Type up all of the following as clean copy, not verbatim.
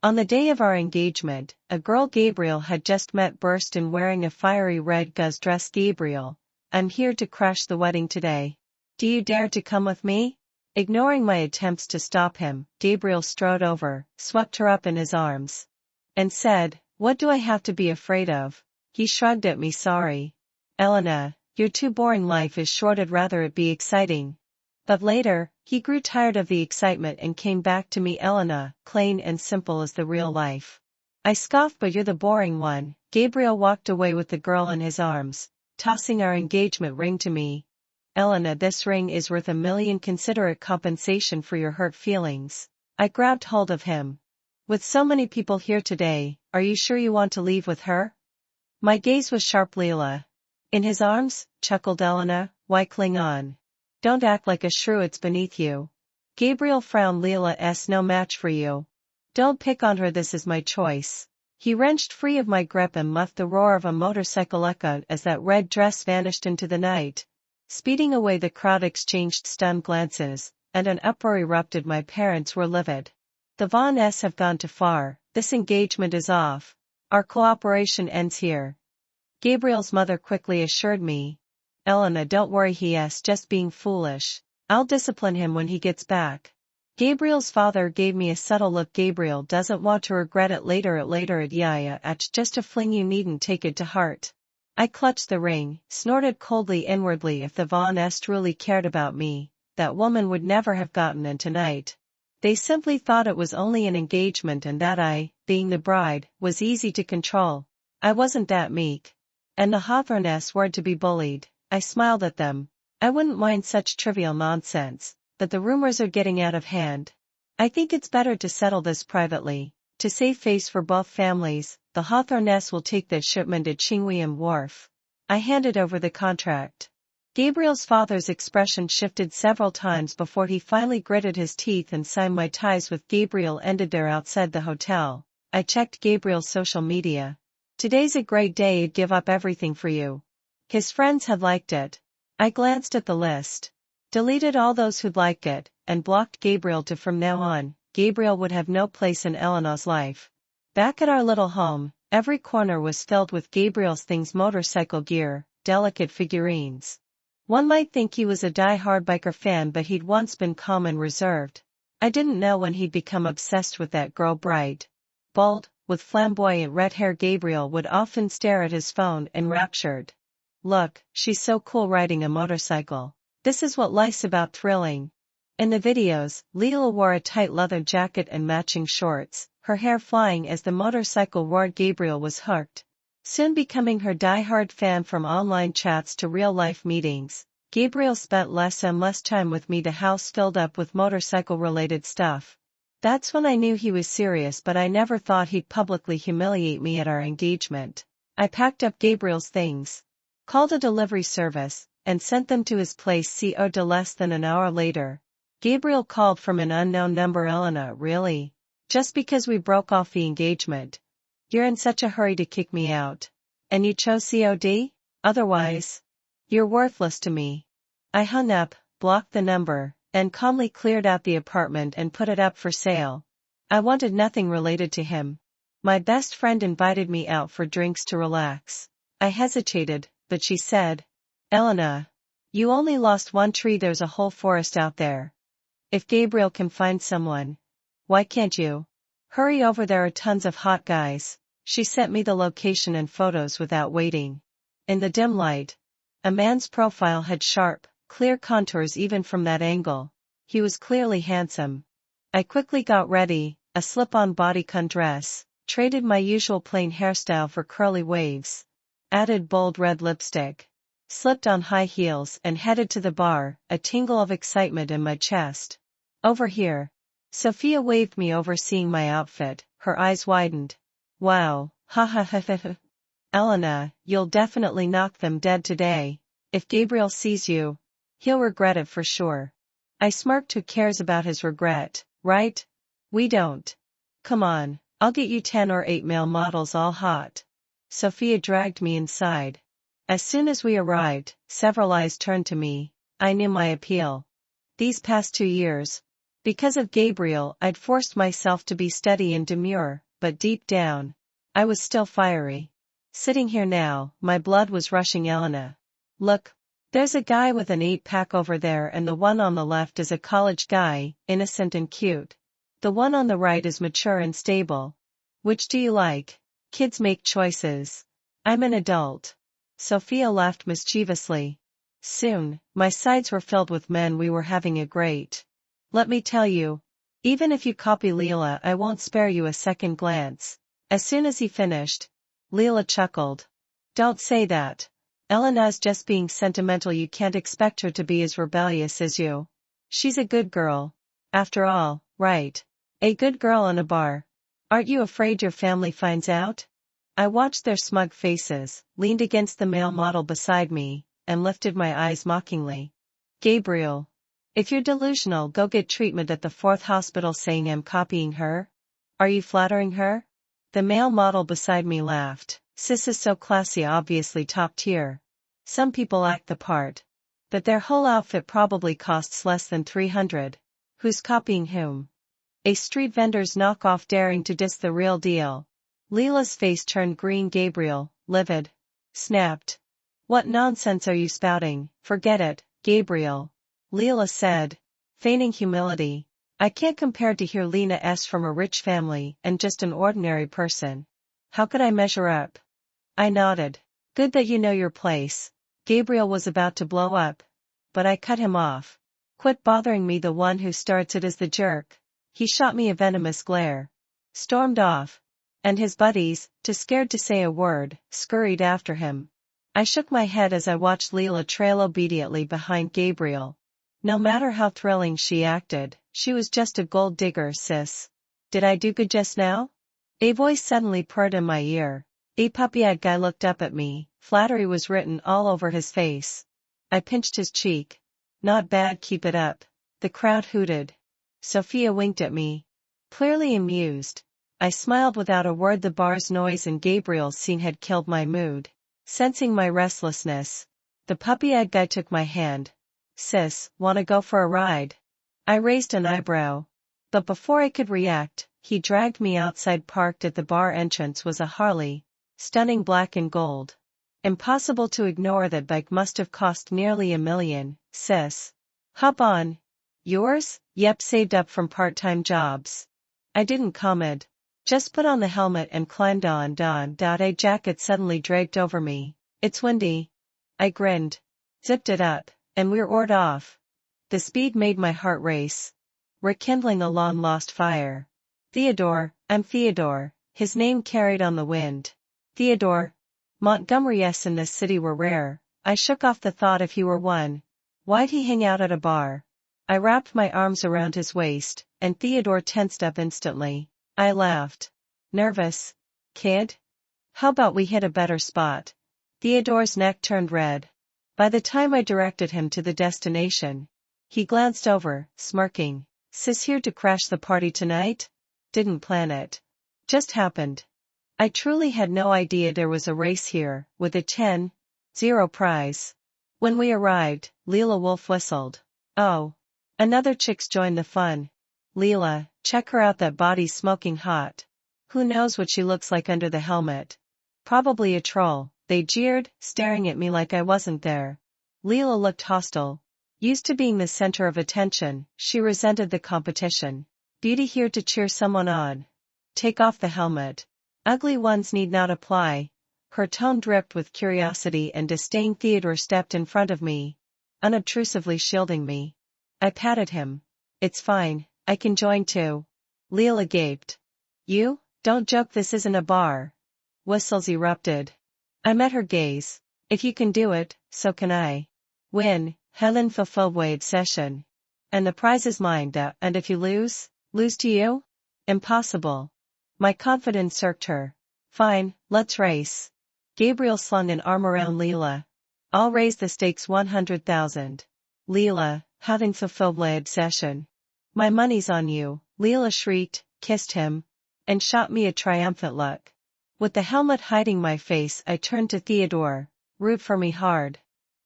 On the day of our engagement, a girl Gabriel had just met burst in wearing a fiery red gauze dress. Gabriel, I'm here to crash the wedding today. Do you dare to come with me? Ignoring my attempts to stop him, Gabriel strode over, swept her up in his arms, and said, "What do I have to be afraid of?" He shrugged at me. "Sorry, Elena, you're too boring. Life is short. I'd rather it be exciting." But later, he grew tired of the excitement and came back to me. "Elena, plain and simple as the real life." I scoffed. "But you're the boring one." Gabriel walked away with the girl in his arms, tossing our engagement ring to me. "Elena, this ring is worth $1 million. Consider it compensation for your hurt feelings." I grabbed hold of him. "With so many people here today, are you sure you want to leave with her?" My gaze was sharp. "Leela in his arms?" chuckled Elena. "Why cling on? Don't act like a shrew, it's beneath you." Gabriel frowned. "Leela's no match for you. Don't pick on her, this is my choice." He wrenched free of my grip and left. The roar of a motorcycle echoed as that red dress vanished into the night. Speeding away, the crowd exchanged stunned glances, and an uproar erupted. My parents were livid. "The Vaughns have gone too far. This engagement is off. Our cooperation ends here," Gabriel's mother quickly assured me. "Elena, don't worry, he's just being foolish. I'll discipline him when he gets back." Gabriel's father gave me a subtle look. "Gabriel doesn't want to regret it later. Yeah, it's just a fling, you needn't take it to heart." I clutched the ring, snorted coldly inwardly. If the Vaughns truly cared about me, that woman would never have gotten in tonight. They simply thought it was only an engagement and that I, being the bride, was easy to control. I wasn't that meek. And the Hawthornes were to be bullied. I smiled at them. I wouldn't mind such trivial nonsense, but the rumors are getting out of hand. I think it's better to settle this privately. To save face for both families, the Hawthornes will take this shipment to Chingweam Wharf. I handed over the contract. Gabriel's father's expression shifted several times before he finally gritted his teeth and signed. My ties with Gabriel ended there. Outside the hotel, I checked Gabriel's social media. "Today's a great day. I'd give up everything for you." His friends had liked it. I glanced at the list, deleted all those who'd liked it, and blocked Gabriel too. From now on, Gabriel would have no place in Elena's life. Back at our little home, every corner was filled with Gabriel's things: motorcycle gear, delicate figurines. One might think he was a die-hard biker fan, but he'd once been calm and reserved. I didn't know when he'd become obsessed with that girl. Bright, bald, with flamboyant red hair. Gabriel would often stare at his phone enraptured. "Look, she's so cool riding a motorcycle. This is what life's about, thrilling." In the videos, Leela wore a tight leather jacket and matching shorts, her hair flying as the motorcycle roared. Gabriel was hooked, soon becoming her die-hard fan. From online chats to real-life meetings, Gabriel spent less and less time with me. The house filled up with motorcycle-related stuff. That's when I knew he was serious, but I never thought he'd publicly humiliate me at our engagement. I packed up Gabriel's things, called a delivery service, and sent them to his place. Less than an hour later, Gabriel called from an unknown number. "Elena, really? Just because we broke off the engagement, you're in such a hurry to kick me out? And you chose COD? Otherwise, you're worthless to me." I hung up, blocked the number, and calmly cleared out the apartment and put it up for sale. I wanted nothing related to him. My best friend invited me out for drinks to relax. I hesitated, but she said, "Elena, you only lost one tree. There's a whole forest out there. If Gabriel can find someone, why can't you? Hurry over, there are tons of hot guys." She sent me the location and photos without waiting. In the dim light, a man's profile had sharp, clear contours even from that angle. He was clearly handsome. I quickly got ready, a slip-on bodycon dress, traded my usual plain hairstyle for curly waves, added bold red lipstick, slipped on high heels and headed to the bar, a tingle of excitement in my chest. "Over here." Sophia waved me over. Seeing my outfit, her eyes widened. "Wow, ha ha ha ha. Elena, you'll definitely knock them dead today. If Gabriel sees you, he'll regret it for sure." I smirked. Who cares about his regret, right? We don't. "Come on, I'll get you 10 or 8 male models all hot." Sophia dragged me inside. As soon as we arrived, several eyes turned to me. I knew my appeal. These past 2 years, Because of Gabriel, I'd forced myself to be steady and demure, but deep down, I was still fiery. Sitting here now, my blood was rushing. Elena. Look. There's a guy with an 8-pack over there, and the one on the left is a college guy, innocent and cute. The one on the right is mature and stable. Which do you like? Kids make choices. I'm an adult. Sophia laughed mischievously. Soon, my sides were filled with men. We were having a great. Let me tell you. Even if you copy Leela, I won't spare you a second glance. As soon as he finished, Leela chuckled. Don't say that. Elena's just being sentimental. You can't expect her to be as rebellious as you. She's a good girl. After all, right? A good girl in a bar. Aren't you afraid your family finds out? I watched their smug faces, leaned against the male model beside me, and lifted my eyes mockingly. Gabriel. If you're delusional, go get treatment at the 4th hospital. Saying I'm copying her? Are you flattering her? The male model beside me laughed. Sis is so classy, obviously top tier. Some people act the part. But their whole outfit probably costs less than 300. Who's copying whom? A street vendor's knockoff daring to diss the real deal. Leela's face turned green. Gabriel, livid, snapped. What nonsense are you spouting? Forget it, Gabriel. Leela said, feigning humility. I can't compare to hear Lena S. from a rich family and just an ordinary person. How could I measure up? I nodded. Good that you know your place. Gabriel was about to blow up. But I cut him off. Quit bothering me. The one who starts it is the jerk. He shot me a venomous glare. Stormed off. And his buddies, too scared to say a word, scurried after him. I shook my head as I watched Leela trail obediently behind Gabriel. No matter how thrilling she acted, she was just a gold digger. Sis. Did I do good just now? A voice suddenly purred in my ear. A puppy-eyed guy looked up at me. Flattery was written all over his face. I pinched his cheek. Not bad, keep it up. The crowd hooted. Sophia winked at me. Clearly amused. I smiled without a word. The bar's noise and Gabriel's scene had killed my mood. Sensing my restlessness, the puppy-eyed guy took my hand. Sis, wanna go for a ride? I raised an eyebrow. But before I could react, he dragged me outside. Parked at the bar entrance was a Harley. Stunning black and gold. Impossible to ignore. That bike must have cost nearly $1 million. Sis. Hop on. Yours? Yep, saved up from part-time jobs. I didn't comment. Just put on the helmet and climbed on. A jacket suddenly draped over me. It's windy. I grinned. Zipped it up, and we roared off. The speed made my heart race. Rekindling a long-lost fire. Theodore, I'm Theodore, his name carried on the wind. Theodore. Montgomerys in this city were rare. I shook off the thought. If he were one, why'd he hang out at a bar? I wrapped my arms around his waist, and Theodore tensed up instantly. I laughed. Nervous? Kid? How about we hit a better spot? Theodore's neck turned red. By the time I directed him to the destination, he glanced over, smirking. Sis here to crash the party tonight? Didn't plan it. Just happened. I truly had no idea there was a race here, with a 10-0 prize. When we arrived, Leela Wolf whistled. Oh. Another chick's joined the fun. Leela, check her out. That body's smoking hot. Who knows what she looks like under the helmet? Probably a troll. They jeered, staring at me like I wasn't there. Leela looked hostile. Used to being the center of attention, she resented the competition. Beauty here to cheer someone on. Take off the helmet. Ugly ones need not apply. Her tone dripped with curiosity and disdain. Theodore stepped in front of me, unobtrusively shielding me. I patted him. It's fine, I can join too. Leela gaped. You? Don't joke, this isn't a bar. Whistles erupted. I met her gaze. If you can do it, so can I. Win, Helen fulfilled session. And the prize is mine. And if you lose to you? Impossible. My confidence irked her. Fine, let's race. Gabriel slung an arm around Leela. I'll raise the stakes 100,000. Leela, having fulfilled session. My money's on you. Leela shrieked, kissed him, and shot me a triumphant look. With the helmet hiding my face, I turned to Theodore. Root for me hard.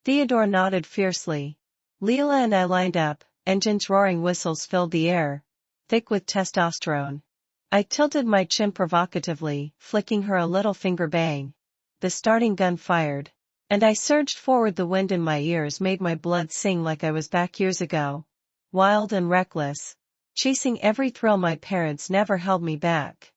Theodore nodded fiercely. Leela and I lined up, Engines' roaring whistles filled the air, thick with testosterone. I tilted my chin provocatively, flicking her a little finger bang. The starting gun fired, and I surged forward. The wind in my ears made my blood sing like I was back years ago. Wild and reckless, chasing every thrill. My parents never held me back.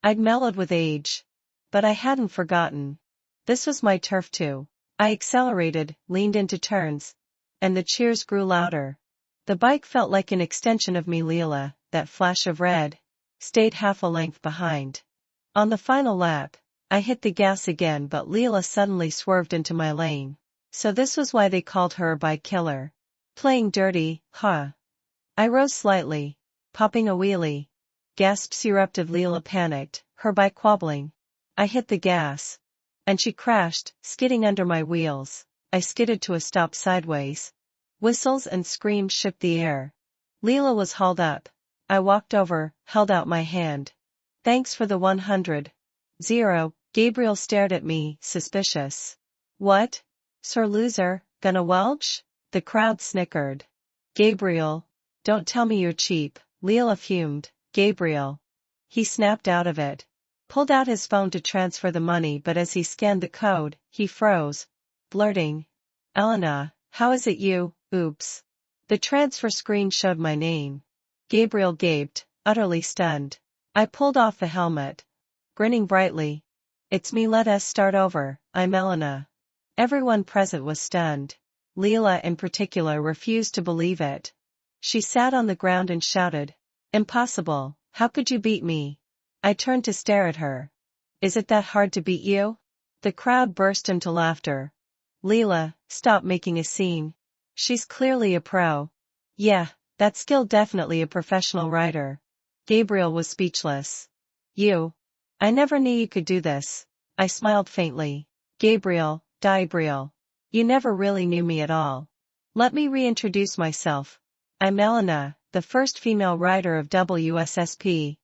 I'd mellowed with age, but I hadn't forgotten. This was my turf too. I accelerated, leaned into turns, and the cheers grew louder. The bike felt like an extension of me. Leela, that flash of red, stayed half a length behind. On the final lap, I hit the gas again, but Leela suddenly swerved into my lane. So this was why they called her a bike killer. Playing dirty, huh? I rose slightly, popping a wheelie. Gasps erupted. Leela panicked, her bike wobbling. I hit the gas, and she crashed, skidding under my wheels. I skidded to a stop sideways. Whistles and screams shook the air. Leela was hauled up. I walked over, held out my hand. Thanks for the 100. Gabriel stared at me, suspicious. What? Sir loser, gonna welch? The crowd snickered. Gabriel. Don't tell me you're cheap, Leela fumed. Gabriel. He snapped out of it. Pulled out his phone to transfer the money, but as he scanned the code, he froze, blurting. Elena, how is it you? Oops. The transfer screen showed my name. Gabriel gaped, utterly stunned. I pulled off the helmet, grinning brightly. It's me. Let us start over. I'm Elena. Everyone present was stunned. Leela in particular refused to believe it. She sat on the ground and shouted. Impossible, how could you beat me? I turned to stare at her. Is it that hard to beat you? The crowd burst into laughter. Leela, stop making a scene. She's clearly a pro. Yeah, that skill definitely a professional rider. Gabriel was speechless. You. I never knew you could do this. I smiled faintly. Gabriel. You never really knew me at all. Let me reintroduce myself. I'm Elena, the first female rider of WSSP.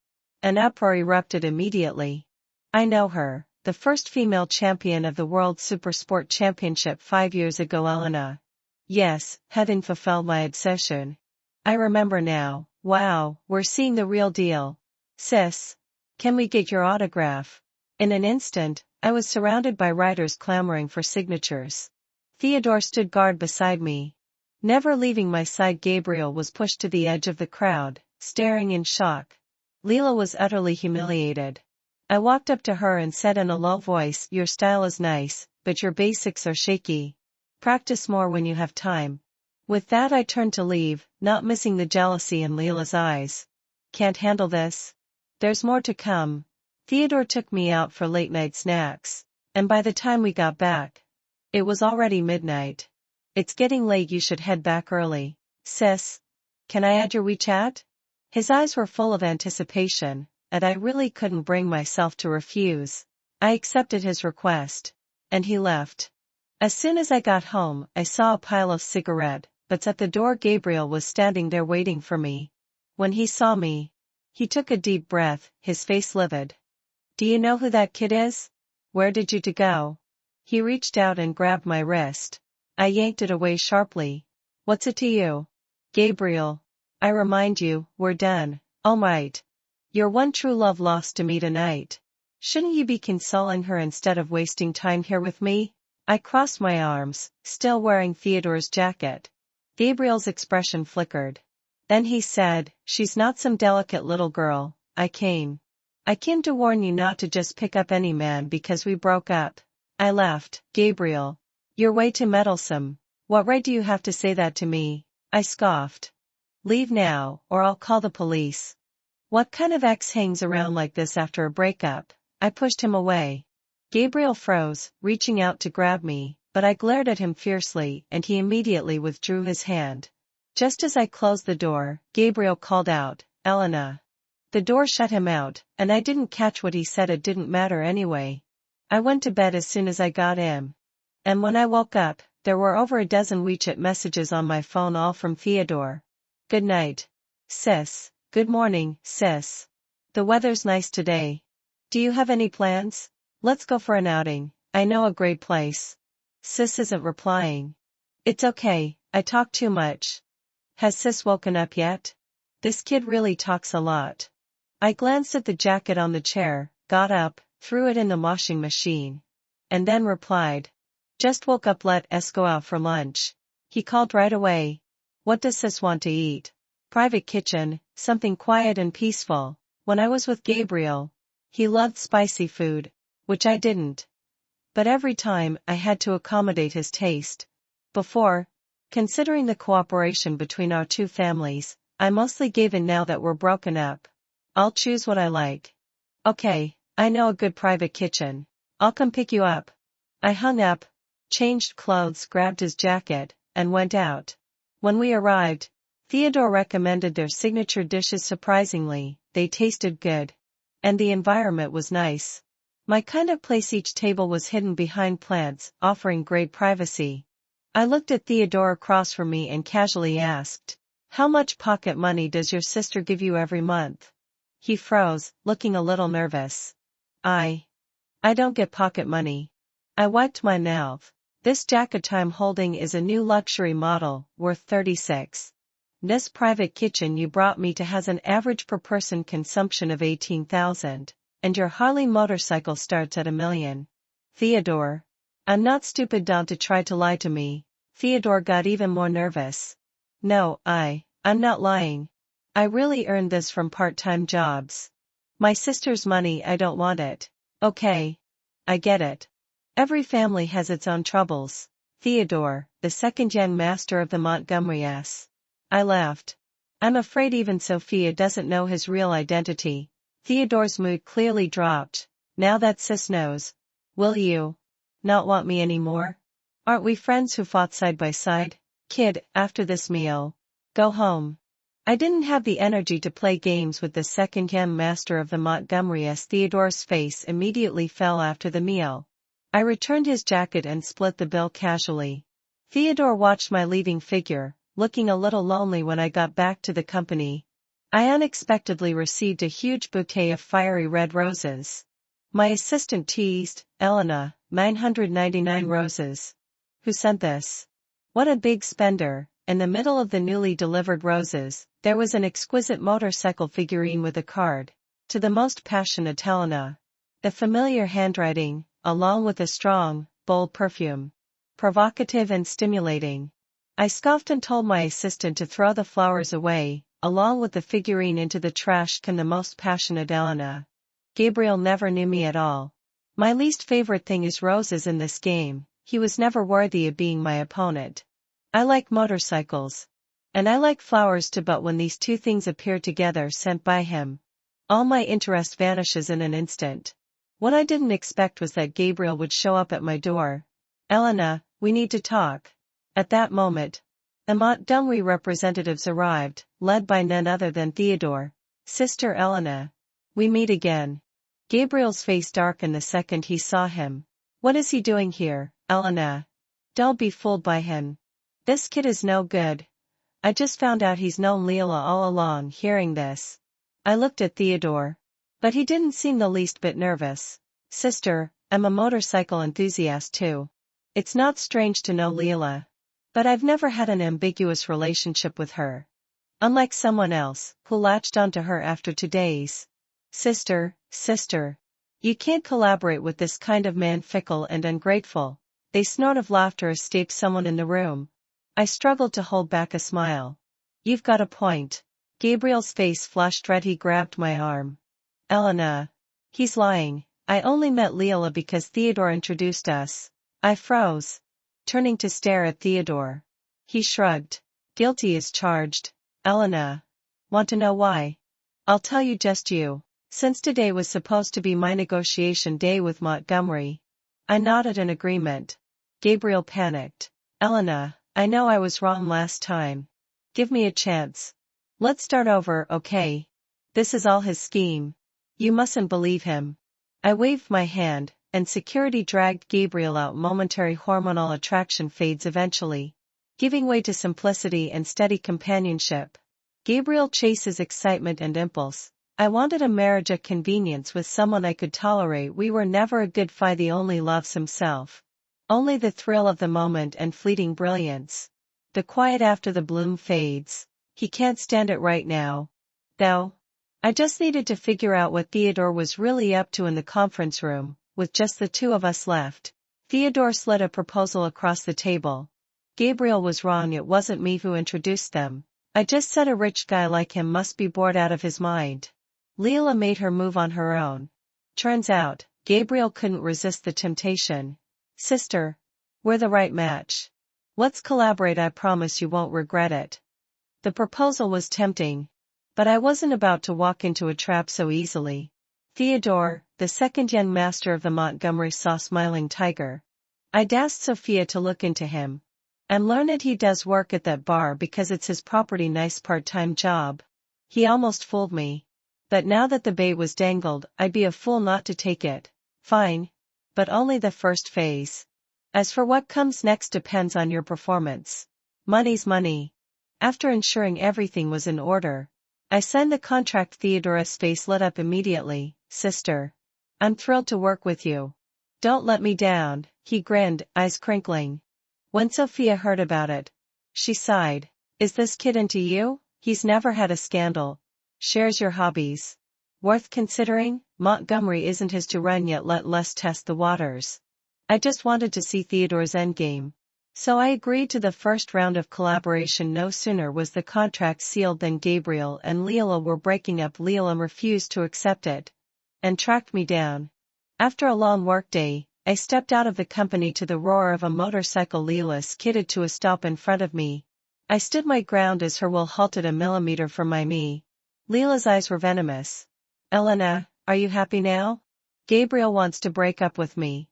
An uproar erupted immediately. I know her, the first female champion of the World Supersport Championship 5 years ago. Elena. Yes, having fulfilled my obsession. I remember now. Wow, we're seeing the real deal. Sis. Can we get your autograph? In an instant, I was surrounded by riders clamoring for signatures. Theodore stood guard beside me, never leaving my side. Gabriel was pushed to the edge of the crowd, staring in shock. Leela was utterly humiliated. I walked up to her and said in a low voice, your style is nice, but your basics are shaky. Practice more when you have time. With that I turned to leave, not missing the jealousy in Leela's eyes. Can't handle this? There's more to come. Theodore took me out for late night snacks, and by the time we got back, it was already midnight. It's getting late, you should head back early. Sis. Can I add your WeChat? His eyes were full of anticipation, and I really couldn't bring myself to refuse. I accepted his request, and he left. As soon as I got home, I saw a pile of cigarette butts at the door. Gabriel was standing there waiting for me. When he saw me, he took a deep breath, his face livid. Do you know who that kid is? Where did you to go? He reached out and grabbed my wrist. I yanked it away sharply. What's it to you? Gabriel. I remind you, we're done. All right. Your one true love lost to me tonight. Shouldn't you be consoling her instead of wasting time here with me? I crossed my arms, still wearing Theodore's jacket. Gabriel's expression flickered. Then he said, she's not some delicate little girl. I came to warn you not to just pick up any man because we broke up. I laughed. Gabriel. You're way too meddlesome. What right do you have to say that to me? I scoffed. Leave now, or I'll call the police. What kind of ex hangs around like this after a breakup? I pushed him away. Gabriel froze, reaching out to grab me, but I glared at him fiercely, and he immediately withdrew his hand. Just as I closed the door, Gabriel called out, Elena. The door shut him out, and I didn't catch what he said. It didn't matter anyway. I went to bed as soon as I got in. And when I woke up, there were over a dozen WeChat messages on my phone, all from Theodore. Good night. Sis. Good morning, sis. The weather's nice today. Do you have any plans? Let's go for an outing. I know a great place. Sis isn't replying. It's okay, I talk too much. Has sis woken up yet? This kid really talks a lot. I glanced at the jacket on the chair, got up, threw it in the washing machine. And then replied. Just woke up, let us go out for lunch. He called right away. What does sis want to eat? Private kitchen, something quiet and peaceful. When I was with Gabriel, he loved spicy food, which I didn't. But every time I had to accommodate his taste. Before, considering the cooperation between our two families, I mostly gave in. Now that we're broken up, I'll choose what I like. Okay, I know a good private kitchen. I'll come pick you up. I hung up, changed clothes, grabbed his jacket, and went out. When we arrived, Theodore recommended their signature dishes. Surprisingly, they tasted good. And the environment was nice. My kind of place. Each table was hidden behind plants, offering great privacy. I looked at Theodore across from me and casually asked, how much pocket money does your sister give you every month? He froze, looking a little nervous. I don't get pocket money. I wiped my mouth. This jacket I'm holding is a new luxury model, worth 36. This private kitchen you brought me to has an average per person consumption of 18,000, and your Harley motorcycle starts at $1 million. Theodore. I'm not stupid. Don't try to lie to me. Theodore got even more nervous. No, I'm not lying. I really earned this from part-time jobs. My sister's money. I don't want it. Okay. I get it. Every family has its own troubles. Theodore, the second young master of the Montgomerys. I laughed. I'm afraid even Sophia doesn't know his real identity. Theodore's mood clearly dropped. Now that sis knows, will you not want me anymore? Aren't we friends who fought side by side? Kid, after this meal, go home. I didn't have the energy to play games with the second young master of the Montgomerys. Theodore's face immediately fell after the meal. I returned his jacket and split the bill casually. Theodore watched my leaving figure, looking a little lonely. When I got back to the company, I unexpectedly received a huge bouquet of fiery red roses. My assistant teased, Elena, 999 roses. Who sent this? What a big spender. In the middle of the newly delivered roses, there was an exquisite motorcycle figurine with a card. To the most passionate Elena. The familiar handwriting, along with a strong, bold perfume. Provocative and stimulating. I scoffed and told my assistant to throw the flowers away, along with the figurine into the trash can. The most passionate Elena. Gabriel never knew me at all. My least favorite thing is roses in this game. He was never worthy of being my opponent. I like motorcycles. And I like flowers too, but when these two things appear together sent by him, all my interest vanishes in an instant. What I didn't expect was that Gabriel would show up at my door. Elena, we need to talk. At that moment, the Montgomery representatives arrived, led by none other than Theodore. Sister Elena. We meet again. Gabriel's face darkened the second he saw him. What is he doing here, Elena? Don't be fooled by him. This kid is no good. I just found out he's known Leila all along. Hearing this, I looked at Theodore. But he didn't seem the least bit nervous. Sister, I'm a motorcycle enthusiast too. It's not strange to know Leila. But I've never had an ambiguous relationship with her. Unlike someone else, who latched onto her after 2 days. Sister, you can't collaborate with this kind of man, fickle and ungrateful. A snort of laughter escaped someone in the room. I struggled to hold back a smile. You've got a point. Gabriel's face flushed red. He grabbed my arm. Elena. He's lying. I only met Leila because Theodore introduced us. I froze, turning to stare at Theodore. He shrugged. Guilty as charged. Elena. Want to know why? I'll tell you. Just you. Since today was supposed to be my negotiation day with Montgomery. I nodded in agreement. Gabriel panicked. Elena, I know I was wrong last time. Give me a chance. Let's start over, okay? This is all his scheme. You mustn't believe him. I waved my hand, and security dragged Gabriel out. Momentary hormonal attraction fades eventually, giving way to simplicity and steady companionship. Gabriel chases excitement and impulse. I wanted a marriage, a convenience with someone I could tolerate. We were never a good fit. He only loves himself. Only the thrill of the moment and fleeting brilliance. The quiet after the bloom fades. He can't stand it right now. Though. I just needed to figure out what Theodore was really up to in the conference room, with just the two of us left. Theodore slid a proposal across the table. Gabriel was wrong, it wasn't me who introduced them. I just said a rich guy like him must be bored out of his mind. Leila made her move on her own. Turns out, Gabriel couldn't resist the temptation. Sister. We're the right match. Let's collaborate, I promise you won't regret it. The proposal was tempting. But I wasn't about to walk into a trap so easily. Theodore, the second young master of the Montgomery, saw smiling tiger. I'd asked Sophia to look into him. And learned he does work at that bar because it's his property, nice part-time job. He almost fooled me. But now that the bait was dangled, I'd be a fool not to take it. Fine. But only the first phase. As for what comes next depends on your performance. Money's money. After ensuring everything was in order, I signed the contract. Theodore's face lit up immediately. Sister. I'm thrilled to work with you. Don't let me down, he grinned, eyes crinkling. When Sophia heard about it, she sighed. Is this kid into you? He's never had a scandal. Shares your hobbies. Worth considering? Montgomery isn't his to run yet, let less test the waters. I just wanted to see Theodore's endgame. So I agreed to the first round of collaboration. No sooner was the contract sealed than Gabriel and Leila were breaking up. Leila refused to accept it and tracked me down. After a long workday, I stepped out of the company to the roar of a motorcycle. Leila skidded to a stop in front of me. I stood my ground as her wheel halted a millimeter from my knee. Leila's eyes were venomous. Elena, are you happy now? Gabriel wants to break up with me.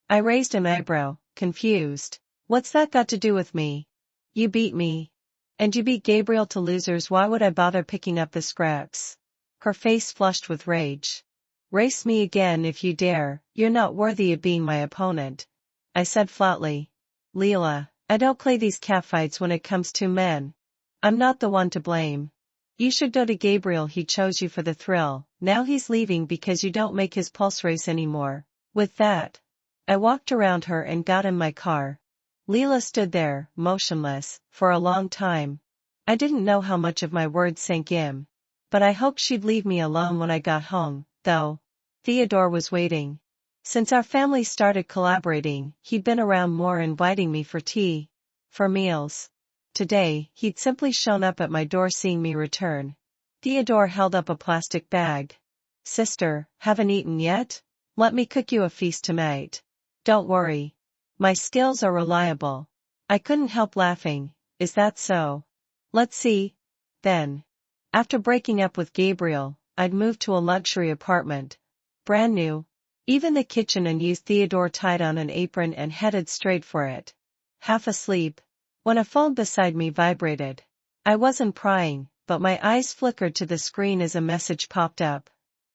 I raised an eyebrow, confused. What's that got to do with me? You beat me. And you beat Gabriel to losers. Why would I bother picking up the scraps? Her face flushed with rage. Race me again if you dare, you're not worthy of being my opponent, I said flatly. Leila, I don't play these catfights when it comes to men. I'm not the one to blame. You should go to Gabriel, he chose you for the thrill, now he's leaving because you don't make his pulse race anymore. With that, I walked around her and got in my car. Leila stood there, motionless, for a long time. I didn't know how much of my words sank in. But I hoped she'd leave me alone when I got home, though. Theodore was waiting. Since our family started collaborating, he'd been around more, inviting me for tea, for meals. Today, he'd simply shown up at my door seeing me return. Theodore held up a plastic bag. Sister, haven't eaten yet? Let me cook you a feast tonight. Don't worry. My skills are reliable. I couldn't help laughing. Is that so? Let's see. Then. After breaking up with Gabriel, I'd moved to a luxury apartment. Brand new. Even the kitchen unused. Theodore tied on an apron and headed straight for it. Half asleep, when a phone beside me vibrated. I wasn't prying, but my eyes flickered to the screen as a message popped up.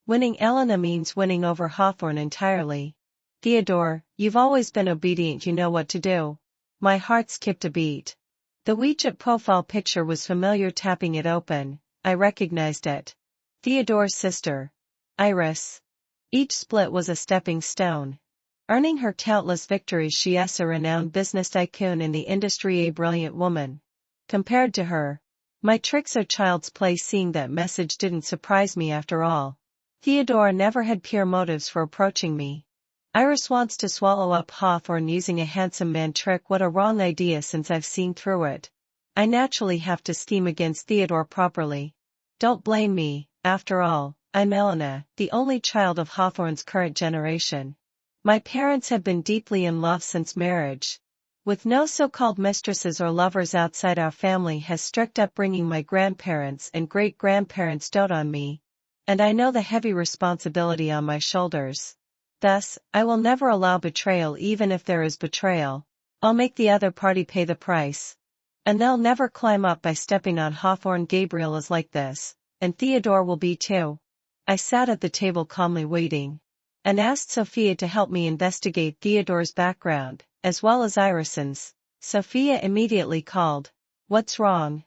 Winning Elena means winning over Hawthorne entirely. Theodore, you've always been obedient, you know what to do. My heart skipped a beat. The WeChat profile picture was familiar. Tapping it open, I recognized it. Theodore's sister, Iris. Each split was a stepping stone. Earning her countless victories, she is a renowned business tycoon in the industry, a brilliant woman. Compared to her, my tricks are child's play. Seeing that message didn't surprise me after all. Theodore never had pure motives for approaching me. Iris wants to swallow up Hawthorne using a handsome man trick. What a wrong idea, since I've seen through it. I naturally have to scheme against Theodore properly. Don't blame me, after all, I'm Elena, the only child of Hawthorne's current generation. My parents have been deeply in love since marriage. With no so-called mistresses or lovers outside, our family has strict upbringing. My grandparents and great-grandparents dote on me, and I know the heavy responsibility on my shoulders. Thus, I will never allow betrayal. Even if there is betrayal, I'll make the other party pay the price. And they'll never climb up by stepping on Hawthorne. Gabriel is like this, and Theodore will be too. I sat at the table calmly waiting, and asked Sophia to help me investigate Theodore's background, as well as Iris's. Sophia immediately called. What's wrong?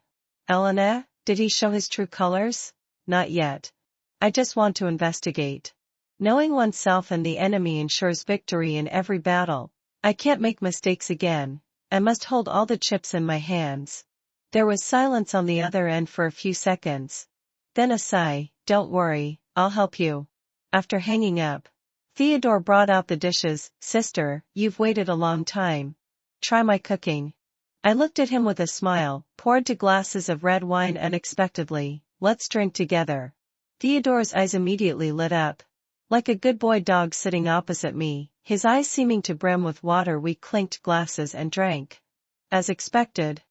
Elena, did he show his true colors? Not yet. I just want to investigate. Knowing oneself and the enemy ensures victory in every battle. I can't make mistakes again. I must hold all the chips in my hands. There was silence on the other end for a few seconds. Then a sigh, "Don't worry, I'll help you." After hanging up, Theodore brought out the dishes. "Sister, you've waited a long time. Try my cooking." I looked at him with a smile, poured 2 glasses of red wine unexpectedly. "Let's drink together." Theodore's eyes immediately lit up. Like a good boy dog sitting opposite me, his eyes seeming to brim with water, we clinked glasses and drank. As expected,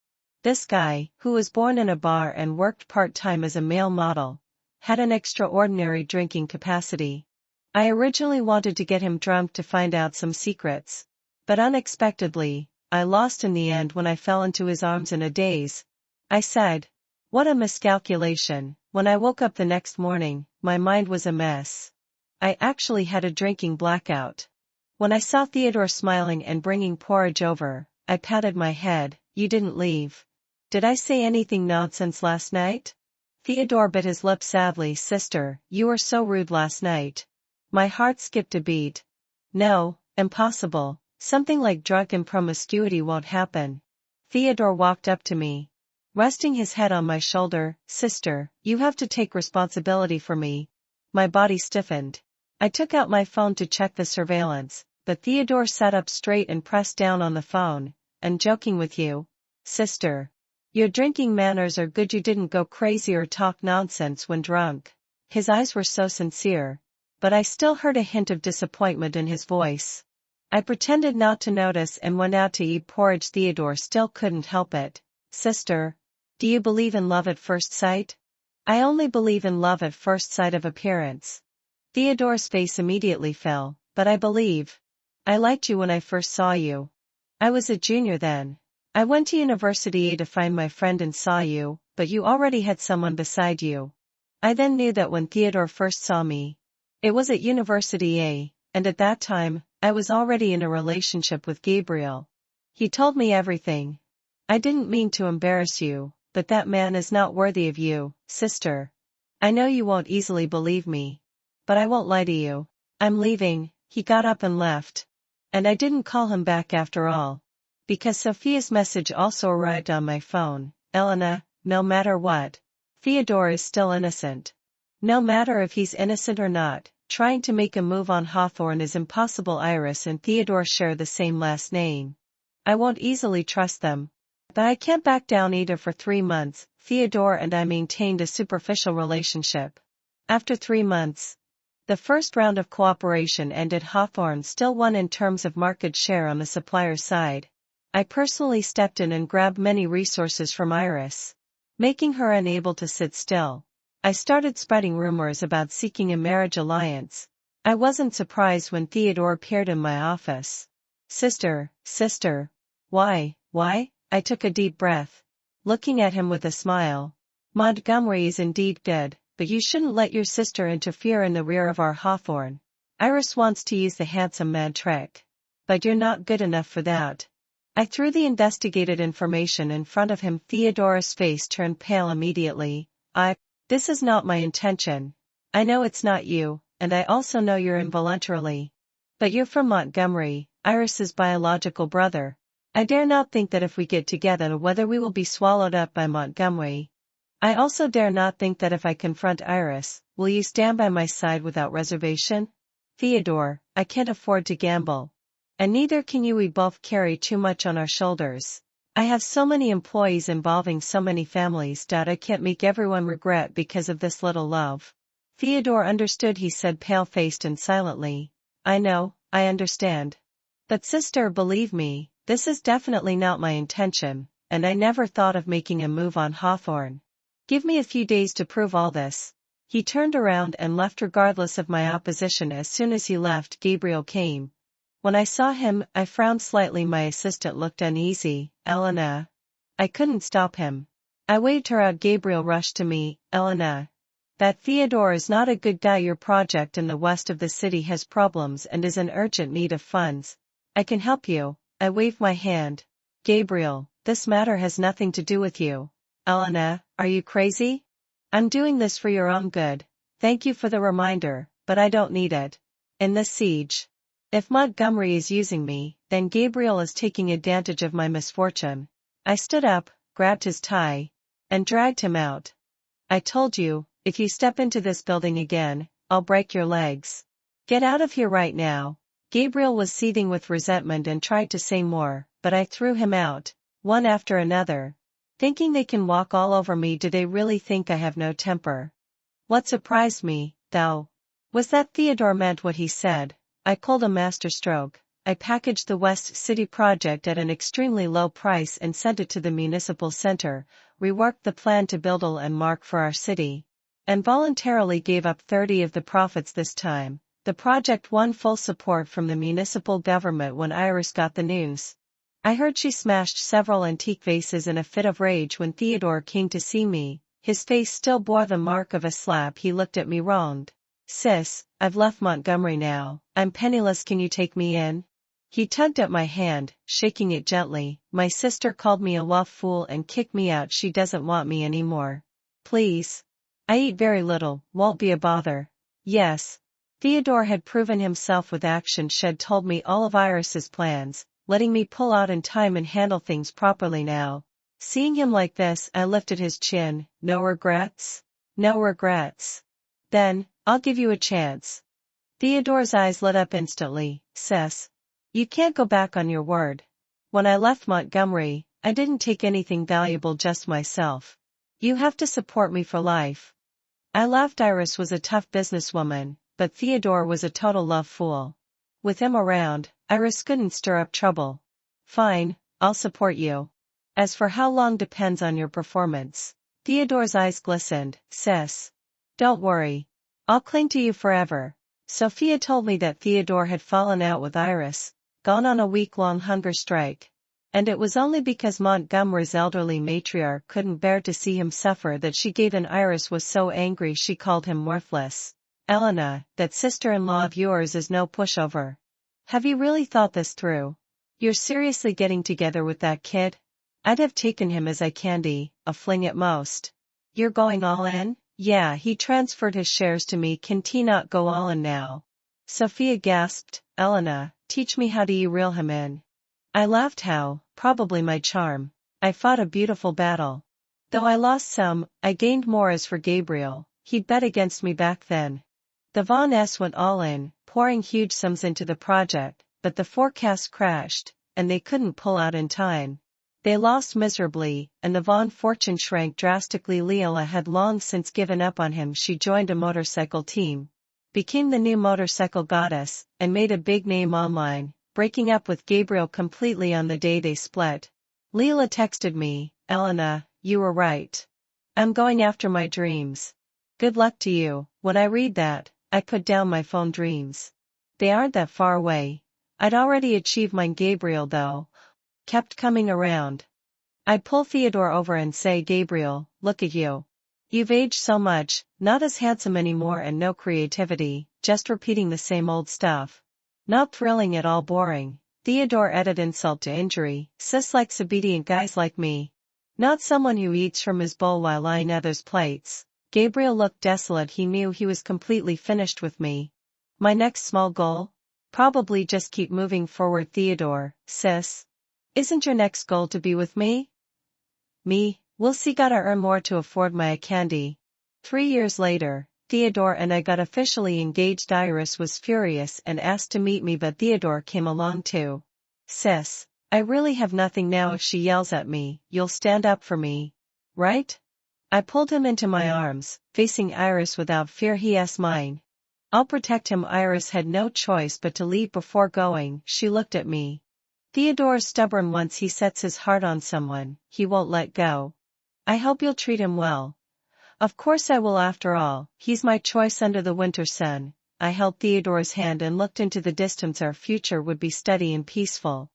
this guy, who was born in a bar and worked part-time as a male model, had an extraordinary drinking capacity. I originally wanted to get him drunk to find out some secrets. But unexpectedly, I lost in the end when I fell into his arms in a daze. I said, "What a miscalculation." When I woke up the next morning, my mind was a mess. I actually had a drinking blackout. When I saw Theodore smiling and bringing porridge over, I patted my head. "You didn't leave. Did I say anything nonsense last night?" Theodore bit his lip sadly. "Sister, you were so rude last night." My heart skipped a beat. "No, impossible. Something like drunken promiscuity won't happen." Theodore walked up to me, resting his head on my shoulder. "Sister, you have to take responsibility for me." My body stiffened. I took out my phone to check the surveillance, but Theodore sat up straight and pressed down on the phone. "I'm joking with you, sister. Your drinking manners are good. You didn't go crazy or talk nonsense when drunk." His eyes were so sincere, but I still heard a hint of disappointment in his voice. I pretended not to notice and went out to eat porridge. Theodore still couldn't help it. "Sister, do you believe in love at first sight?" "I only believe in love at first sight of appearance." Theodore's face immediately fell. "But I believe. I liked you when I first saw you. I was a junior then. I went to University A to find my friend and saw you, but you already had someone beside you. I then knew that when Theodore first saw me. It was at University A, and at that time, I was already in a relationship with Gabriel. He told me everything. I didn't mean to embarrass you, but that man is not worthy of you, sister. I know you won't easily believe me, but I won't lie to you. I'm leaving." He got up and left. And I didn't call him back after all, because Sophia's message also arrived on my phone. "Elena, no matter what, Theodore is still innocent. No matter if he's innocent or not, trying to make a move on Hawthorne is impossible. Iris and Theodore share the same last name. I won't easily trust them. But I can't back down either." For 3 months, Theodore and I maintained a superficial relationship. After 3 months, the first round of cooperation ended. Hawthorne still won in terms of market share on the supplier side. I personally stepped in and grabbed many resources from Iris, making her unable to sit still. I started spreading rumors about seeking a marriage alliance. I wasn't surprised when Theodore appeared in my office. Sister, why?" I took a deep breath, looking at him with a smile. "Montgomery is indeed good, but you shouldn't let your sister interfere in the rear of our Hawthorne. Iris wants to use the handsome man trick. But you're not good enough for that." I threw the investigated information in front of him. Theodore's face turned pale immediately. This is not my intention. I know it's not you, and I also know you're involuntarily. But you're from Montgomery, Iris's biological brother. I dare not think that if we get together whether we will be swallowed up by Montgomery. I also dare not think that if I confront Iris, will you stand by my side without reservation?" "Theodore, I can't afford to gamble. And neither can you. We both carry too much on our shoulders. I have so many employees involving so many families. I can't make everyone regret because of this little love." Theodore understood. He said, pale-faced and silently, "I know, I understand. But sister, believe me, this is definitely not my intention, and I never thought of making a move on Hawthorne. Give me a few days to prove all this." He turned around and left regardless of my opposition. As soon as he left, Gabriel came. When I saw him, I frowned slightly. My assistant looked uneasy. "Elena." I couldn't stop him. I waved her out. Gabriel rushed to me. "Elena, that Theodore is not a good guy. Your project in the west of the city has problems and is in urgent need of funds. I can help you." I waved my hand. "Gabriel, this matter has nothing to do with you." "Elena, are you crazy? I'm doing this for your own good. Thank you for the reminder, but I don't need it. In this siege, If Montgomery is using me, then Gabriel is taking advantage of my misfortune. I stood up, grabbed his tie, and dragged him out. I told you, if you step into this building again, I'll break your legs. Get out of here right now. Gabriel was seething with resentment and tried to say more, but I threw him out, one after another. Thinking they can walk all over me, do they really think I have no temper? What surprised me, though, was that Theodore meant what he said. I pulled a masterstroke. I packaged the West City project at an extremely low price and sent it to the municipal center, reworked the plan to build a landmark for our city, and voluntarily gave up 30 of the profits this time. The project won full support from the municipal government when Iris got the news. I heard she smashed several antique vases in a fit of rage when Theodore came to see me. His face still bore the mark of a slap. He looked at me wronged. Sis, I've left Montgomery now. I'm penniless, can you take me in? He tugged at my hand, shaking it gently. My sister called me a wealth fool and kicked me out. She doesn't want me anymore. Please. I eat very little, won't be a bother. Yes. Theodore had proven himself with action. Shed told me all of Iris's plans, letting me pull out in time and handle things properly now. Seeing him like this, I lifted his chin. No regrets? No regrets. Then, I'll give you a chance. Theodore's eyes lit up instantly. Sis, you can't go back on your word. When I left Montgomery, I didn't take anything valuable, just myself. You have to support me for life. I laughed. Iris was a tough businesswoman, but Theodore was a total love fool. With him around, Iris couldn't stir up trouble. Fine, I'll support you. As for how long depends on your performance. Theodore's eyes glistened. Sis, don't worry. I'll cling to you forever. Sophia told me that Theodore had fallen out with Iris, gone on a week-long hunger strike. And it was only because Montgomery's elderly matriarch couldn't bear to see him suffer that she gave in. Iris was so angry she called him worthless. Elena, that sister-in-law of yours is no pushover. Have you really thought this through? You're seriously getting together with that kid? I'd have taken him as eye candy, a fling at most. You're going all in? Yeah, he transferred his shares to me. Can he not go all in now? Sophia gasped. Elena, teach me, how do you reel him in? I laughed. How? Probably my charm. I fought a beautiful battle. Though I lost some, I gained more. As for Gabriel, he'd bet against me back then. The Von S went all in, pouring huge sums into the project, but the forecast crashed, and they couldn't pull out in time. They lost miserably, and the Von fortune shrank drastically. Leela had long since given up on him. She joined a motorcycle team, became the new motorcycle goddess, and made a big name online, breaking up with Gabriel completely on the day they split. Leela texted me, Elena, you were right. I'm going after my dreams. Good luck to you. When I read that, I put down my phone. Dreams. They aren't that far away. I'd already achieved mine. Gabriel, though, kept coming around. I'd pull Theodore over and say, Gabriel, look at you. You've aged so much, not as handsome anymore, and no creativity, just repeating the same old stuff. Not thrilling at all, boring. Theodore added insult to injury. Sis likes obedient guys like me. Not someone who eats from his bowl while eyeing others' plates. Gabriel looked desolate. He knew he was completely finished with me. My next small goal? Probably just keep moving forward. Theodore, sis, isn't your next goal to be with me? Me, we'll see. Gotta earn more to afford my candy. 3 years later, Theodore and I got officially engaged. Iris was furious and asked to meet me, but Theodore came along too. Sis, I really have nothing now. If she yells at me, you'll stand up for me, right? I pulled him into my arms, facing Iris without fear. He asked mine. I'll protect him. Iris had no choice but to leave before going. She looked at me. Theodore's stubborn. Once he sets his heart on someone, he won't let go. I hope you'll treat him well. Of course I will. After all, he's my choice under the winter sun. I held Theodore's hand and looked into the distance. Our future would be steady and peaceful.